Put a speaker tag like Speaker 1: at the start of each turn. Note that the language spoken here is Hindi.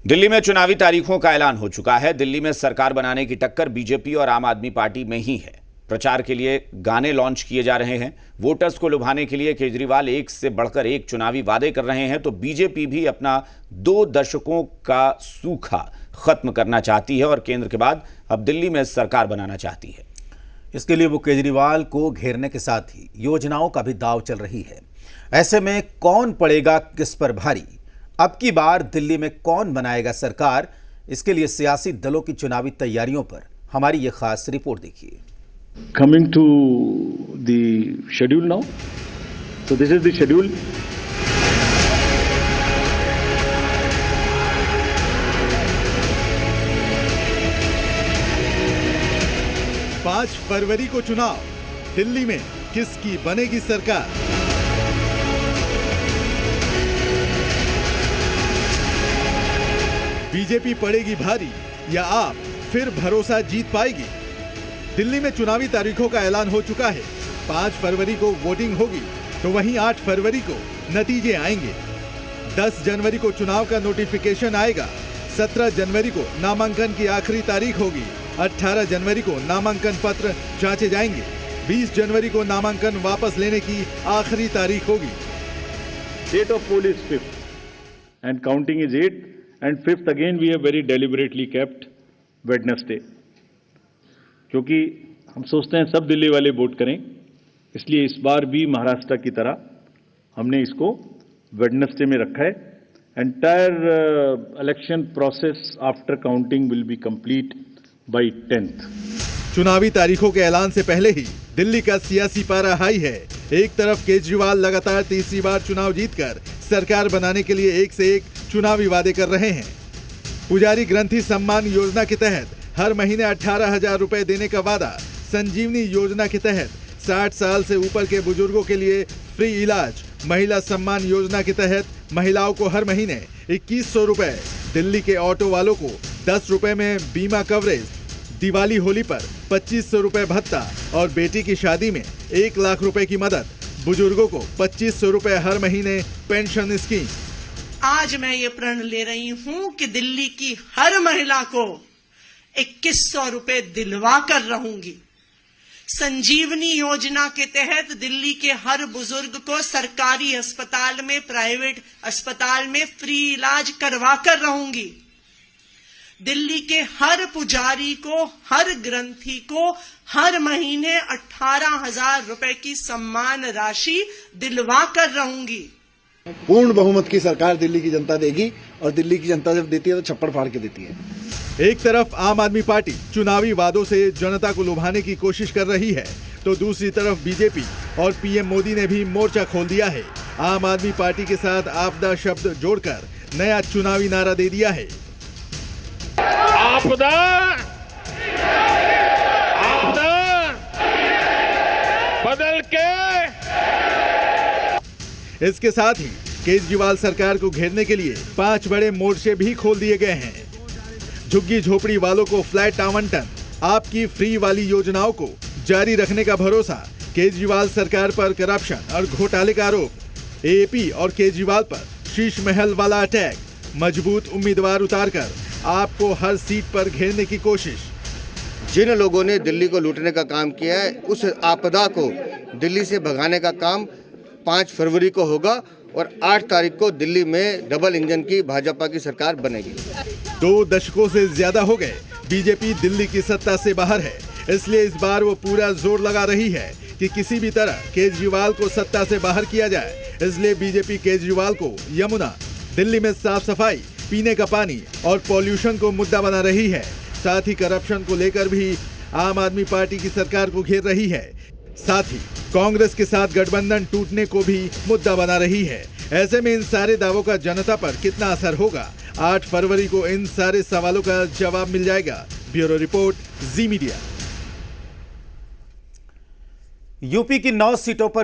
Speaker 1: दिल्ली में चुनावी तारीखों का ऐलान हो चुका है। दिल्ली में सरकार बनाने की टक्कर बीजेपी और आम आदमी पार्टी में ही है। प्रचार के लिए गाने लॉन्च किए जा रहे हैं। वोटर्स को लुभाने के लिए केजरीवाल एक से बढ़कर एक चुनावी वादे कर रहे हैं, तो बीजेपी भी अपना 2 दशकों का सूखा खत्म करना चाहती है और केंद्र के बाद अब दिल्ली में सरकार बनाना चाहती है।
Speaker 2: इसके लिए वो केजरीवाल को घेरने के साथ ही योजनाओं का भी दांव चल रही है। ऐसे में कौन पड़ेगा किस पर भारी? अब की बार दिल्ली में कौन बनाएगा सरकार? इसके लिए सियासी दलों की चुनावी तैयारियों पर हमारी ये खास रिपोर्ट देखिए।
Speaker 3: Coming to the schedule now. So this is the schedule.
Speaker 4: पांच फरवरी को चुनाव। दिल्ली में किसकी बनेगी सरकार? बीजेपी पड़ेगी भारी या आप फिर भरोसा जीत पाएगी? दिल्ली में चुनावी तारीखों का ऐलान हो चुका है। 5 फरवरी को वोटिंग होगी, तो वहीं 8 फरवरी को नतीजे आएंगे। 10 जनवरी को चुनाव का नोटिफिकेशन आएगा। 17 जनवरी को नामांकन की आखिरी तारीख होगी। 18 जनवरी को नामांकन पत्र जांचे जाएंगे। 20 जनवरी को नामांकन वापस लेने की आखिरी तारीख होगी।
Speaker 3: Date of poll is 5th and counting is 8th and 5th again we have very deliberately kept Wednesday. क्योंकि हम सोचते हैं सब दिल्ली वाले वोट करें, इसलिए इस बार भी महाराष्ट्र की तरह हमने इसको वेडनेसडे में रखा है। Entire election process after counting will be complete bye 10th।
Speaker 4: चुनावी तारीखों के ऐलान से पहले ही दिल्ली का सियासी पारा हाई है। एक तरफ केजरीवाल लगातार तीसरी बार चुनाव जीतकर सरकार बनाने के लिए एक से एक चुनावी वादे कर रहे हैं। पुजारी ग्रंथि सम्मान योजना के तहत हर महीने 18,000 रुपए देने का वादा। संजीवनी योजना के तहत 60 साल से ऊपर के बुजुर्गों के लिए फ्री इलाज। महिला सम्मान योजना के तहत महिलाओं को हर महीने 2100 रुपए। दिल्ली के ऑटो वालों को 10 रुपए में बीमा कवरेज। दिवाली होली पर 2500 रुपए भत्ता और बेटी की शादी में 1 लाख रुपए की मदद। बुजुर्गों को 2500 रुपए हर महीने पेंशन स्कीम।
Speaker 5: आज मैं ये प्रण ले रही हूँ कि दिल्ली की हर महिला को 2100 रुपए दिलवा कर रहूंगी। संजीवनी योजना के तहत दिल्ली के हर बुजुर्ग को सरकारी अस्पताल में, प्राइवेट अस्पताल में फ्री इलाज करवा कर रहूंगी। दिल्ली के हर पुजारी को, हर ग्रंथी को हर महीने 18,000 रुपए की सम्मान राशि दिलवा कर रहूंगी।
Speaker 6: पूर्ण बहुमत की सरकार दिल्ली की जनता देगी और दिल्ली की जनता जब देती है तो छप्पड़ फाड़ के देती है।
Speaker 4: एक तरफ आम आदमी पार्टी चुनावी वादों से जनता को लुभाने की कोशिश कर रही है, तो दूसरी तरफ बीजेपी और पीएम मोदी ने भी मोर्चा खोल दिया है। आम आदमी पार्टी के साथ आपदा शब्द जोड़कर नया चुनावी नारा दे दिया है।
Speaker 3: आपदा, आपदा बदल के।
Speaker 4: इसके साथ ही केजरीवाल सरकार को घेरने के लिए 5 बड़े मोर्चे भी खोल दिए गए हैं। झुग्गी झोपड़ी वालों को फ्लैट आवंटन, आपकी फ्री वाली योजनाओं को जारी रखने का भरोसा। केजरीवाल सरकार पर करप्शन और घोटाले का आरोप। एएपी और केजरीवाल पर शीश महल वाला अटैक। मजबूत उम्मीदवार उतारकर आपको हर सीट पर घेरने की कोशिश।
Speaker 7: जिन लोगों ने दिल्ली को लूटने का काम किया है, उस आपदा को दिल्ली से भगाने का काम 5 फरवरी को होगा और 8 तारीख को दिल्ली में डबल इंजन की भाजपा की सरकार बनेगी।
Speaker 4: 2 दशकों से ज्यादा हो गए बीजेपी दिल्ली की सत्ता से बाहर है, इसलिए इस बार वो पूरा जोर लगा रही है कि किसी भी तरह केजरीवाल को सत्ता से बाहर किया जाए। इसलिए बीजेपी केजरीवाल को यमुना, दिल्ली में साफ सफाई, पीने का पानी और पॉल्यूशन को मुद्दा बना रही है। साथ ही करप्शन को लेकर भी आम आदमी पार्टी की सरकार को घेर रही है। साथ ही कांग्रेस के साथ गठबंधन टूटने को भी मुद्दा बना रही है। ऐसे में इन सारे दावों का जनता पर कितना असर होगा? 8 फरवरी को इन सारे सवालों का जवाब मिल जाएगा। ब्यूरो रिपोर्ट, जी मीडिया।
Speaker 2: यूपी की 9 सीटों पर